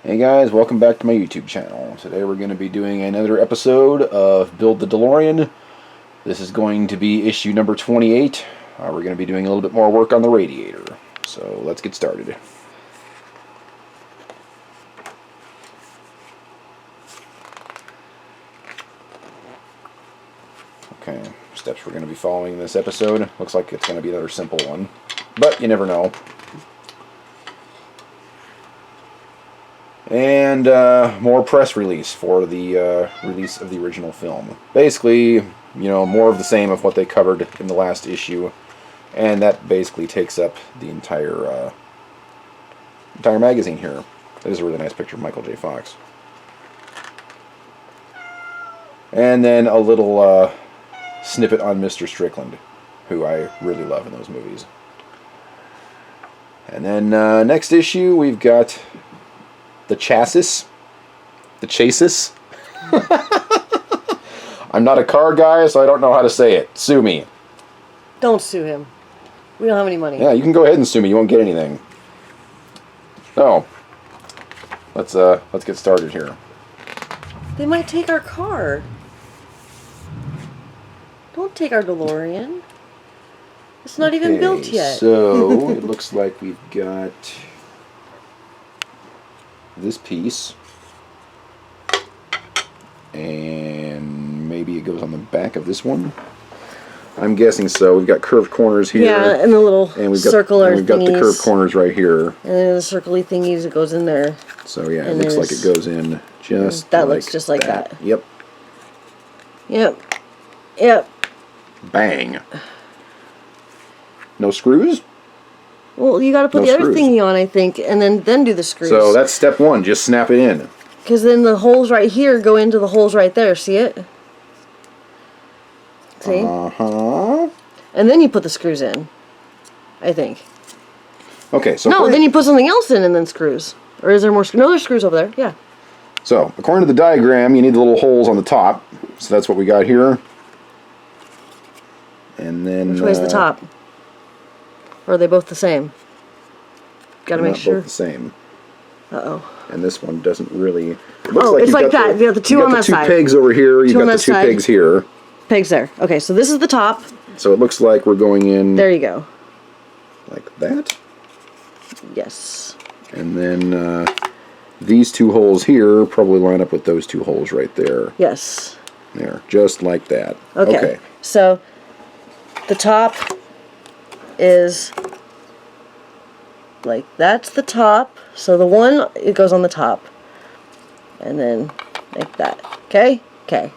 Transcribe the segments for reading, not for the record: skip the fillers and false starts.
Hey guys, welcome back to my YouTube channel. Today we're going to be doing another episode of Build the Delorean. This is going to be issue number 28. We're going to be doing a little bit more work on the Radiator. So let's get started. Okay, steps we're going to be following in this episode. Looks like it's going to be another simple one, but you never know. And more press release for the release of the original film. Basically, you know, more of the same of what they covered in the last issue, and that basically takes up the entire magazine here. That is a really nice picture of Michael J. Fox. And then a little snippet on Mr. Strickland, who I really love in those movies. And then next issue we've got the chassis. The chassis. I'm not a car guy, so I don't know how to say it. Sue me. Don't sue him. We don't have any money. Yeah, you can go ahead and sue me. You won't get anything. Oh. Let's get started here. They might take our car. Don't take our DeLorean. It's not even built yet. So it looks like we've got this piece, and maybe it goes on the back of this one. I'm guessing so. We've got curved corners here. Yeah, and the little circular thingies. We've got the curved corners right here. And then the circly thingies that goes in there. So yeah, it looks like it goes in just that like looks just like that. Yep. Yep. Yep. Bang. No screws? Well, you got to put the other thingy on, I think, and then do the screws. So that's step one. Just snap it in. Because then the holes right here go into the holes right there. See it? See? Uh-huh. And then you put the screws in, I think. Okay, so... No, then you put something else in and then screws. Or is there more screws? No, there's screws over there. Yeah. So, according to the diagram, you need the little holes on the top. So that's what we got here. And then... Which way's the top? Or are they both the same? Gotta make sure. Both the same. Uh-oh. And this one doesn't really... It looks like it's like that. You got the two on that side. You got the two pegs over here. You got the two pegs here. Pegs there. Okay, so this is the top. So it looks like we're going in... There you go. Like that. Yes. And then these two holes here probably line up with those two holes right there. Yes. There. Just like that. Okay. So the top is like that's the top. So the one, it goes on the top. And then like that. Okay? Okay.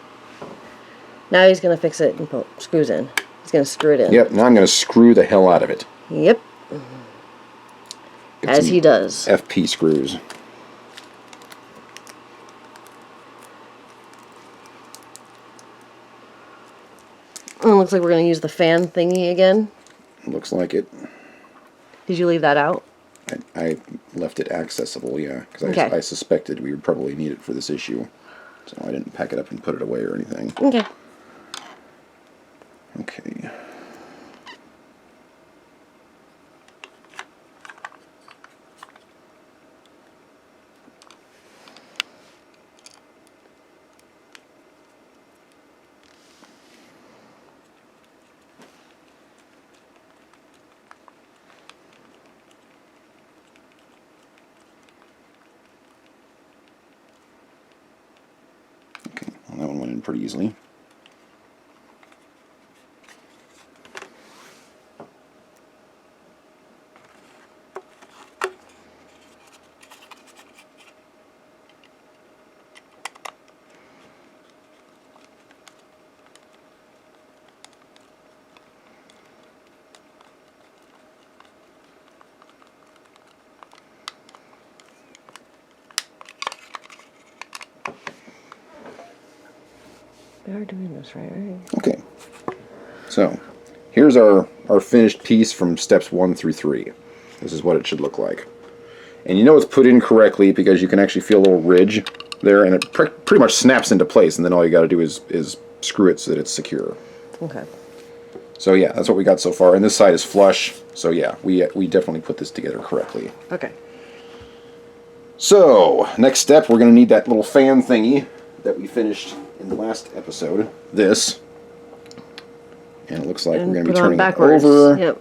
Now he's going to fix it and put screws in. He's going to screw it in. Yep, now I'm going to screw the hell out of it. Yep. As he does. FP screws. Oh, looks like we're going to use the fan thingy again. Looks like it. Did you leave that out? I left it accessible, yeah, because I suspected we would probably need it for this issue. So I didn't pack it up and put it away or anything. Okay. Okay. Well, that one went in pretty easily. We are doing this right? Okay. So, here's our finished piece from steps 1 through 3. This is what it should look like. And you know it's put in correctly because you can actually feel a little ridge there, and it pretty much snaps into place, and then all you got to do is screw it so that it's secure. Okay. So yeah, that's what we got so far. And this side is flush, so yeah, we definitely put this together correctly. Okay. So, next step, we're going to need that little fan thingy that we finished in the last episode. This. And it looks like we're going to be turning it over. Yep.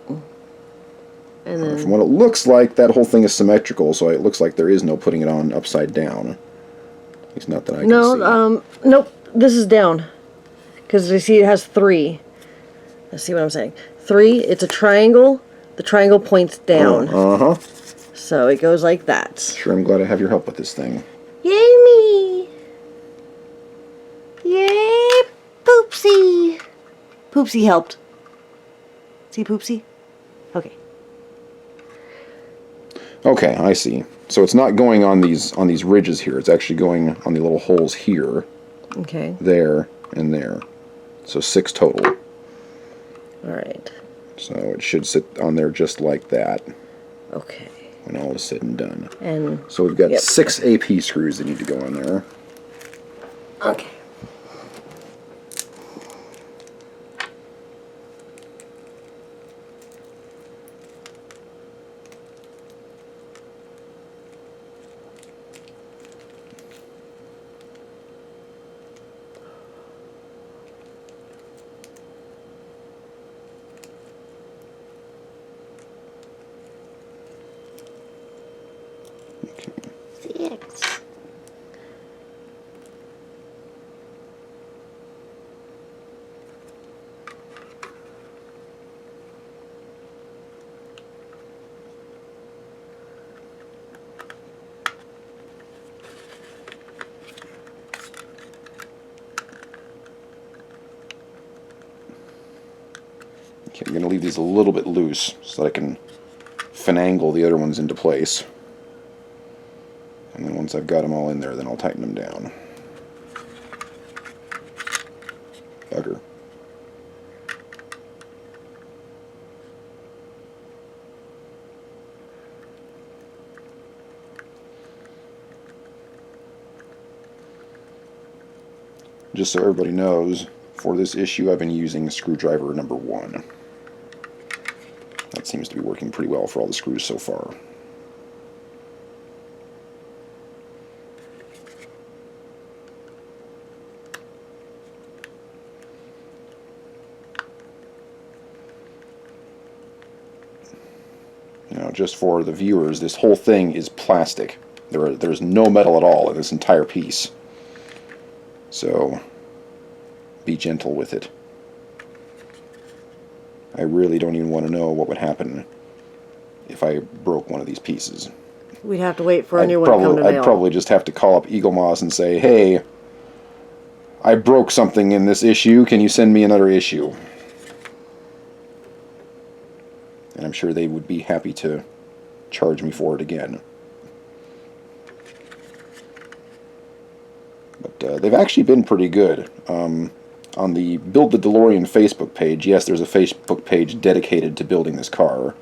And then, from what it looks like, that whole thing is symmetrical, so it looks like there is no putting it on upside down. At least not that I can see. Nope. This is down. Because you see it has 3. Let's see what I'm saying. 3, it's a triangle. The triangle points down. Uh-huh. So it goes like that. Sure, I'm glad I have your help with this thing. Yay me! Yay, Poopsie! Poopsie helped. See Poopsie? Okay. Okay, I see. So it's not going on these ridges here. It's actually going on the little holes here. Okay. There and there. So 6 total. All right. So it should sit on there just like that. Okay. When all is said and done. And so we've got 6 AP screws that need to go on there. Okay. Okay, I'm going to leave these a little bit loose so that I can finagle the other ones into place. And then once I've got them all in there, then I'll tighten them down. Bugger. Just so everybody knows, for this issue I've been using screwdriver number 1. That seems to be working pretty well for all the screws so far. You know, just for the viewers, this whole thing is plastic. There's no metal at all in this entire piece. So, be gentle with it. I really don't even want to know what would happen if I broke one of these pieces. We'd have to wait for a new one to come to mail. I'd probably just have to call up Eagle Moss and say, hey, I broke something in this issue, can you send me another issue? And I'm sure they would be happy to charge me for it again. But they've actually been pretty good. On the Build the Delorean Facebook page, yes, there's a Facebook page dedicated to building this car.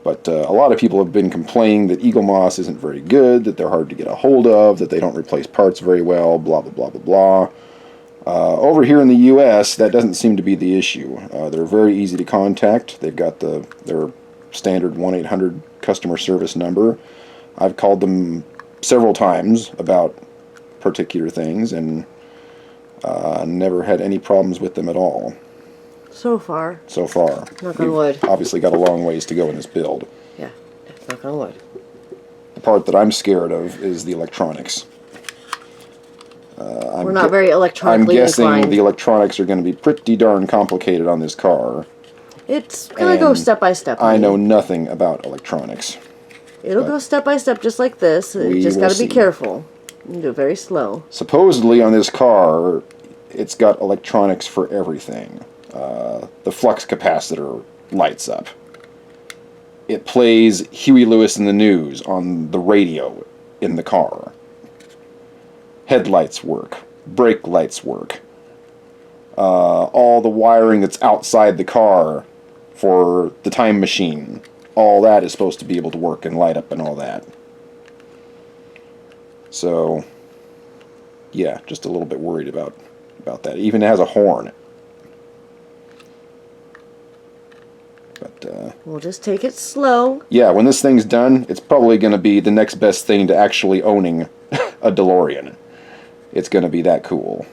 But a lot of people have been complaining that Eagle Moss isn't very good, that they're hard to get a hold of, that they don't replace parts very well, blah, blah, blah, blah, blah. Over here in the U.S., that doesn't seem to be the issue. They're very easy to contact. They've got their standard 1-800 customer service number. I've called them several times about particular things, and never had any problems with them at all. So far. So far. Knock on wood. Obviously got a long ways to go in this build. Yeah, knock on wood. The part that I'm scared of is the electronics. We're not very electronically I'm guessing inclined. the electronics are going to be pretty darn complicated on this car. It's going to go step by step. I know nothing about electronics. It'll go step by step just like this. You just got to be careful. You do it very slow. Supposedly on this car, it's got electronics for everything. The flux capacitor lights up. It plays Huey Lewis in the News on the radio in the car. Headlights work. Brake lights work. All the wiring that's outside the car for the time machine, all that is supposed to be able to work and light up and all that. So, yeah, just a little bit worried about that. It even has a horn. But We'll just take it slow. Yeah, when this thing's done, it's probably going to be the next best thing to actually owning a DeLorean. It's going to be that cool.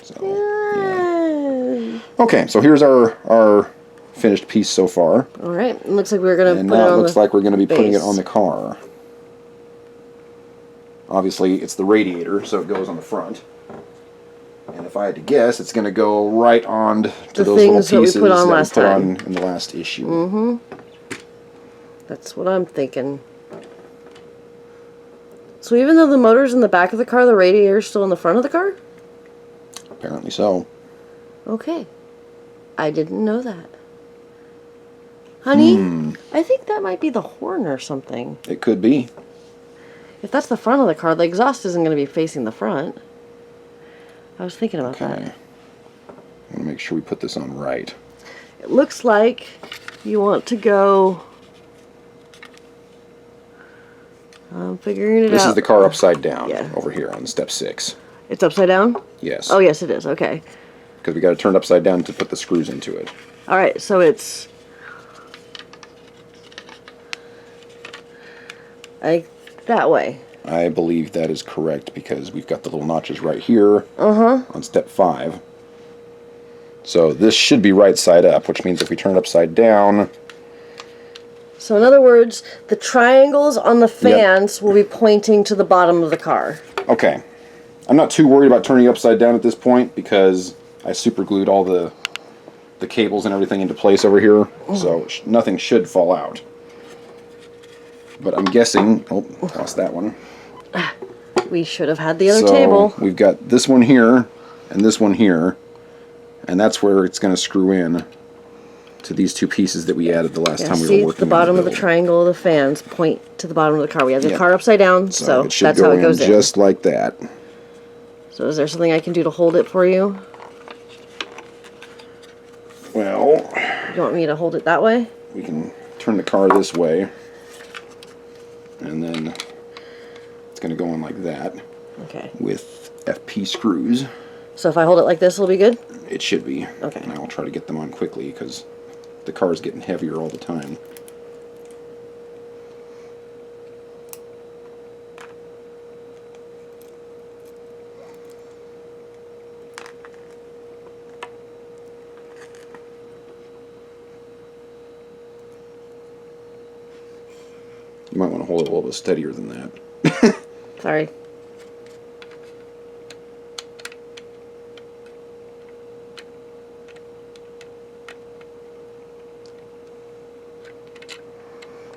So, yeah. Okay, so here's our finished piece so far. All right, it looks like we're going to and put it on now it looks like we're going to be putting it base. on the car. Obviously, it's the radiator, so it goes on the front. And if I had to guess, it's going to go right on to those little pieces that we put on in the last issue. Mm-hmm. That's what I'm thinking. So even though the motor's in the back of the car, the radiator's still in the front of the car? Apparently so. Okay. I didn't know that. Honey, I think that might be the horn or something. It could be. If that's the front of the car, the exhaust isn't going to be facing the front. I was thinking about that. I want to make sure we put this on right. It looks like you want to go... I'm figuring it out. This is the car upside down Yeah. over here on step 6. It's upside down? Yes. Oh, yes, it is. Okay. Because we got to turn it upside down to put the screws into it. All right, so it's... that way. I believe that is correct because we've got the little notches right here on step 5. So this should be right side up, which means if we turn it upside down... So in other words, the triangles on the fans will be pointing to the bottom of the car. Okay. I'm not too worried about turning it upside down at this point because I super glued all the cables and everything into place over here, so nothing should fall out. But I'm guessing... Oh, lost that one. We should have had the other table. We've got this one here and this one here, and that's where it's going to screw in to these two pieces that we added the last time we were working. The bottom on of the triangle of the fans point to the bottom of the car. We have the Yeah. car upside down, so it should that's go how it goes in. just like that. So is there something I can do to hold it for you? Well, You want me to hold it that way? we can turn the car this way, and then it's going to go in like that Okay. with FP screws. So if I hold it like this, it'll be good? It should be. Okay. And I'll try to get them on quickly because the car's getting heavier all the time. You might want to hold it a little bit steadier than that. Sorry.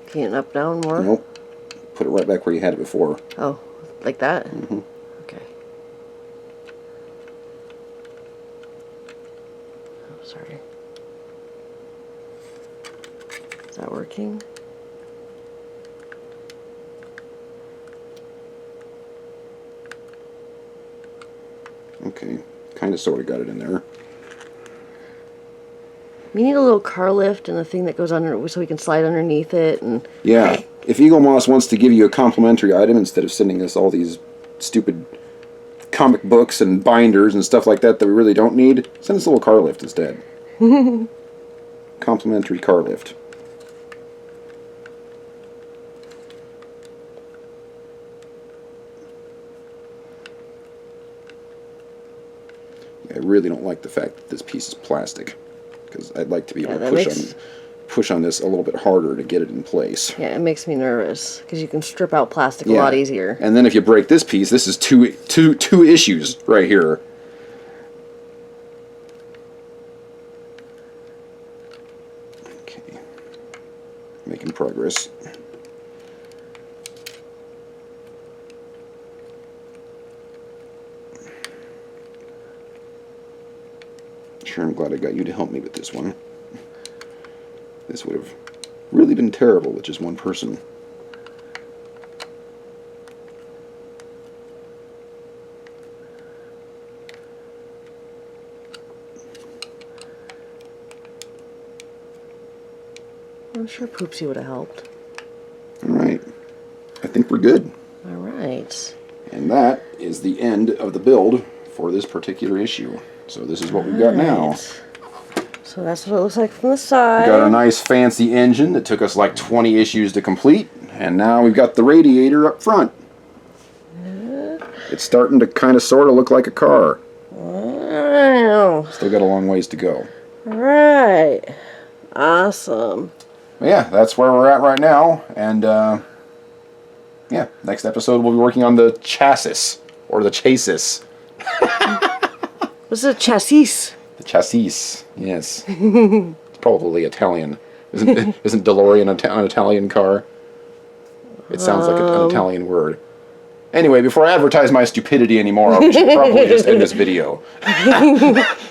Can you up, down more? Nope. Put it right back where you had it before. Oh, like that? Mm-hmm. Okay. Oh, sorry. Is that working? Okay. Kind of sort of got it in there. We need a little car lift and a thing that goes under so we can slide underneath it. And Yeah. If Eagle Moss wants to give you a complimentary item instead of sending us all these stupid comic books and binders and stuff like that we really don't need, send us a little car lift instead. Complimentary car lift. I really don't like the fact that this piece is plastic, because I'd like to be able to push on this a little bit harder to get it in place. yeah, it makes me nervous because you can strip out plastic a lot easier. And then if you break this piece, this is two issues right here. Okay, making progress. Sure, I'm glad I got you to help me with this one. This would have really been terrible with just one person. I'm sure Poopsie would have helped. Alright, I think we're good. Alright. And that is the end of the build for this particular issue. So this is what we've got now. So that's what it looks like from the side. We got our nice fancy engine that took us like 20 issues to complete. And now we've got the radiator up front. It's starting to kind of sort of look like a car. Wow. Still got a long ways to go. Right. Awesome. Yeah, that's where we're at right now. And yeah, next episode we'll be working on the chassis. Or the chassis. What's a chassis? The chassis, yes. It's probably Italian. Isn't Delorean an Italian car? It sounds like an Italian word. Anyway, before I advertise my stupidity anymore, we should probably just end this video.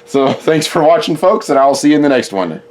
So, thanks for watching, folks, and I'll see you in the next one.